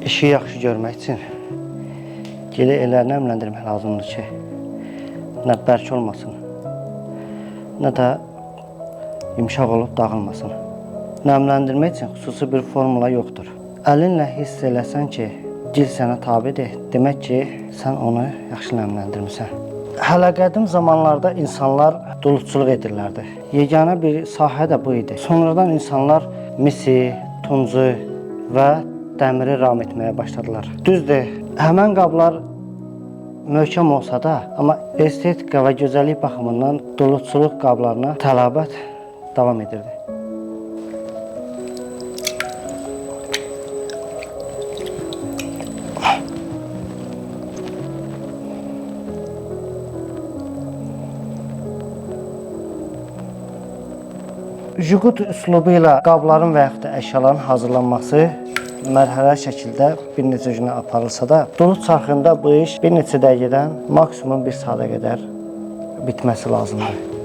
İşi yaxşı görmək üçün gili elə nəmləndirmək lazımdır ki, nə bərk olmasın, nə də yumşaq olub dağılmasın. Nəmləndirmək üçün xüsusi bir formula yoxdur. Əlinlə hiss eləsən ki, gil sənə tabidir, demək ki, sən onu yaxşı nəmləndirmirsən. Hələ qədim zamanlarda insanlar duluzçuluq edirlərdi. Yeganə bir sahə də bu idi. Sonradan insanlar misi, tuncu və dəmiri ram etməyə başladılar. Düzdür, həmən qablar möhkəm olsa da, amma estetika və gözəllik baxımından duluzçuluq qablarına tələbat davam edirdi. Jugut üslubu ilə qabların və yaxud da əşyaların hazırlanması mərhələ şəkildə bir neçə günə aparılsa da, duluz çarxında bu iş bir neçə dəqiqədən maksimum bir saata qədər bitməsi lazımdır.